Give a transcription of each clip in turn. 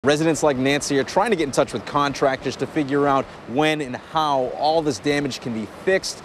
Residents like Nancy are trying to get in touch with contractors to figure out when and how all this damage can be fixed.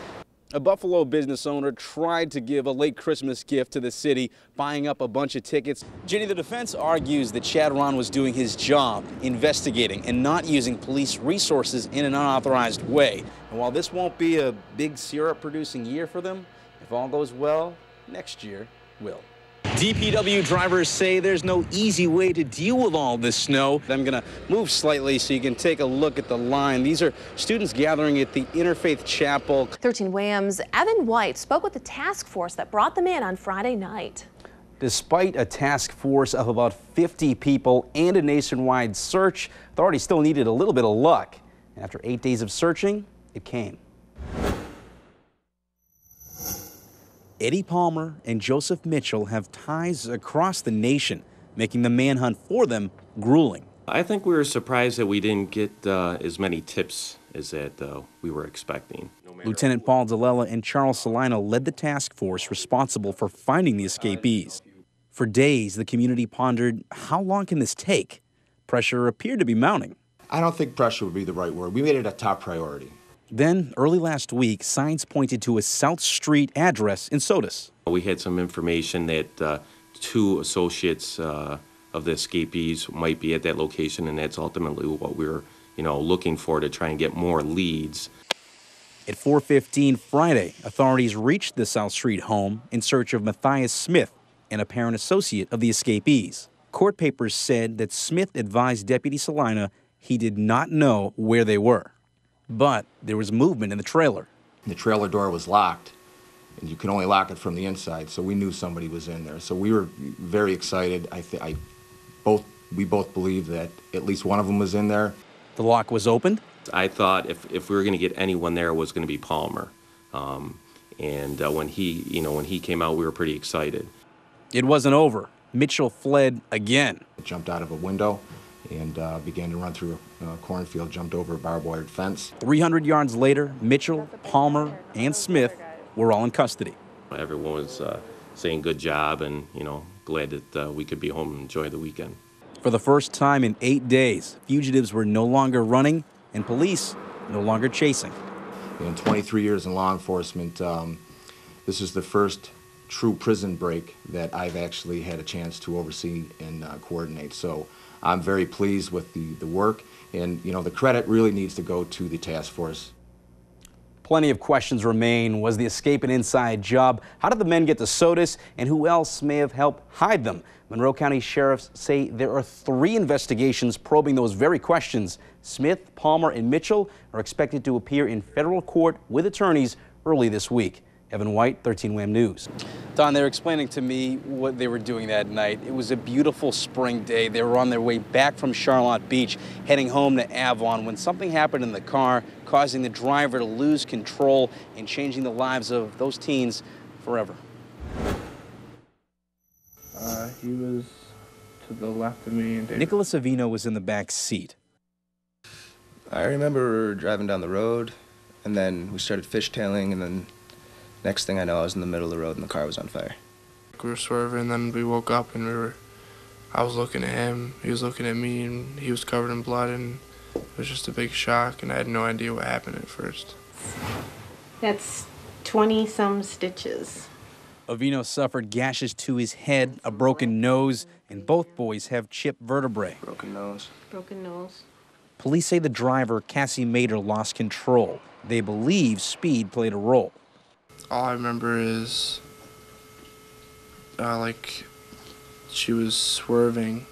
A Buffalo business owner tried to give a late Christmas gift to the city, buying up a bunch of tickets. Jenny, the defense argues that Chad Ron was doing his job, investigating and not using police resources in an unauthorized way. And while this won't be a big syrup-producing year for them, if all goes well, next year will. DPW drivers say there's no easy way to deal with all this snow. I'm going to move slightly so you can take a look at the line. These are students gathering at the Interfaith Chapel. 13 Wham's Evan White spoke with the task force that brought them in on Friday night. Despite a task force of about 50 people and a nationwide search, authorities still needed a little bit of luck. And after 8 days of searching, it came. Eddie Palmer and Joseph Mitchell have ties across the nation, making the manhunt for them grueling. I think we were surprised that we didn't get as many tips as that we were expecting. Lieutenant Paul DeLella and Charles Salino led the task force responsible for finding the escapees. For days, the community pondered, how long can this take? Pressure appeared to be mounting. I don't think pressure would be the right word. We made it a top priority. Then, early last week, signs pointed to a South Street address in Sodus. We had some information that 2 associates of the escapees might be at that location, and that's ultimately what we were, looking for to try and get more leads. At 4:15 Friday, authorities reached the South Street home in search of Matthias Smith, an apparent associate of the escapees. Court papers said that Smith advised Deputy Salina he did not know where they were. But there was movement in the trailer. The trailer door was locked, and you could only lock it from the inside, so we knew somebody was in there. So we were very excited. We both believed that at least one of them was in there. The lock was opened. I thought if we were going to get anyone there, it was going to be Palmer. When he came out, we were pretty excited. It wasn't over. Mitchell fled again. It jumped out of a window and began to run through a cornfield, jumped over a barbed wire fence. 300 yards later, Mitchell, Palmer, and Smith were all in custody. Everyone was saying good job and, glad that we could be home and enjoy the weekend. For the first time in 8 days, fugitives were no longer running and police no longer chasing. In 23 years in law enforcement, this is the first true prison break that I've actually had a chance to oversee and coordinate. So I'm very pleased with the work, and the credit really needs to go to the task force. Plenty of questions remain. Was the escape an inside job? How did the men get to Sodus, and who else may have helped hide them? Monroe County sheriffs say there are 3 investigations probing those very questions. Smith, Palmer, and Mitchell are expected to appear in federal court with attorneys early this week. Evan White, 13 Wham News. Don, they were explaining to me what they were doing that night. It was a beautiful spring day. They were on their way back from Charlotte Beach, heading home to Avon, when something happened in the car, causing the driver to lose control and changing the lives of those teens forever. He was to the left of me. And Nicholas Avino was in the back seat. I remember we were driving down the road, and then we started fishtailing, and then next thing I know, I was in the middle of the road and the car was on fire. We were swerving, and then we woke up and I was looking at him, he was looking at me, and he was covered in blood, and it was just a big shock, and I had no idea what happened at first. That's 20-some stitches. Avino suffered gashes to his head, a broken nose, and both boys have chipped vertebrae. Broken nose. Broken nose. Police say the driver, Cassie Mader, lost control. They believe speed played a role. All I remember is, she was swerving,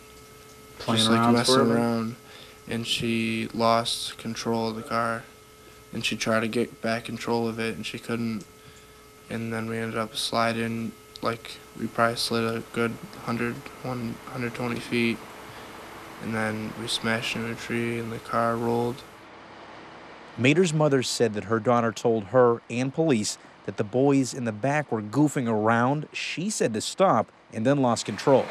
just messing around, and she lost control of the car, and she tried to get back control of it, and she couldn't, and then we ended up sliding, we probably slid a good 120 feet, and then we smashed into a tree, and the car rolled. Mader's mother said that her daughter told her and police that the boys in the back were goofing around. She said to stop and then lost control.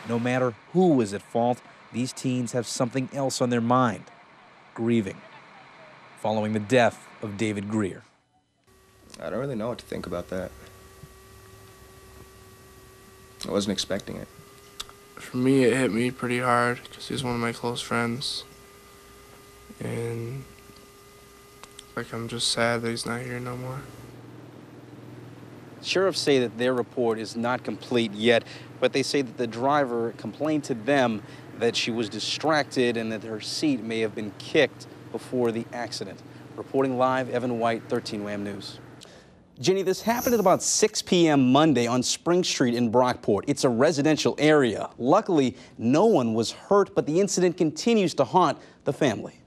No matter who was at fault, these teens have something else on their mind: grieving, following the death of David Greer. I don't really know what to think about that. I wasn't expecting it. For me, it hit me pretty hard because he's one of my close friends. And like, I'm just sad that he's not here no more. Sheriffs say that their report is not complete yet, but they say that the driver complained to them that she was distracted and that her seat may have been kicked before the accident. Reporting live, Evan White, 13 WHAM News. Jenny, this happened at about 6 p.m. Monday on Spring Street in Brockport. It's a residential area. Luckily, no one was hurt, but the incident continues to haunt the family.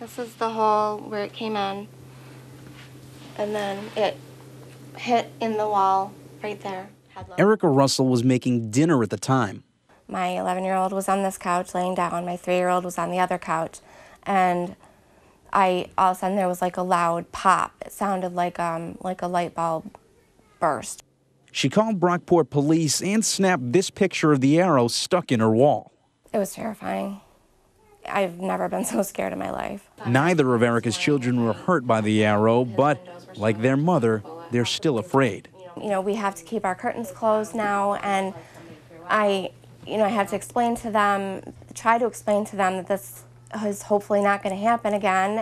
This is the hole where it came in, and then it hit in the wall right there. Erica Russell was making dinner at the time. My 11-year-old was on this couch laying down. My 3-year-old was on the other couch, and all of a sudden there was like a loud pop. It sounded like a light bulb burst. She called Brockport police and snapped this picture of the arrow stuck in her wall. It was terrifying. I've never been so scared in my life. Neither of Erica's children were hurt by the arrow, but like their mother, they're still afraid. You know, we have to keep our curtains closed now, and I had to explain to them, try to explain to them that this is hopefully not going to happen again,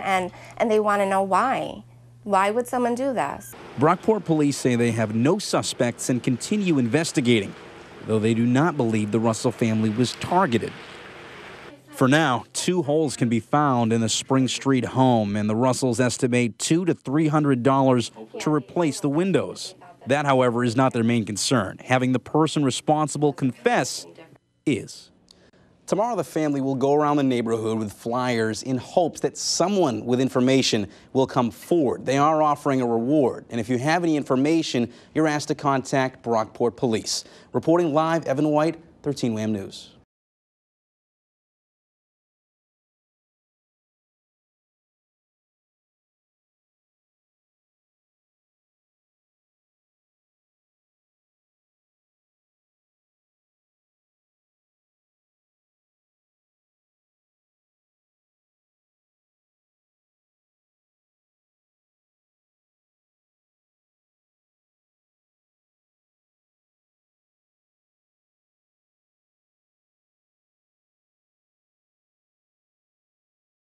and they want to know why. Why would someone do this? Brockport police say they have no suspects and continue investigating, though they do not believe the Russell family was targeted. For now, 2 holes can be found in the Spring Street home, and the Russells estimate $200 to $300 to replace the windows. That, however, is not their main concern. Having the person responsible confess is. Tomorrow, the family will go around the neighborhood with flyers in hopes that someone with information will come forward. They are offering a reward, and if you have any information, you're asked to contact Brockport Police. Reporting live, Evan White, 13 WHAM News.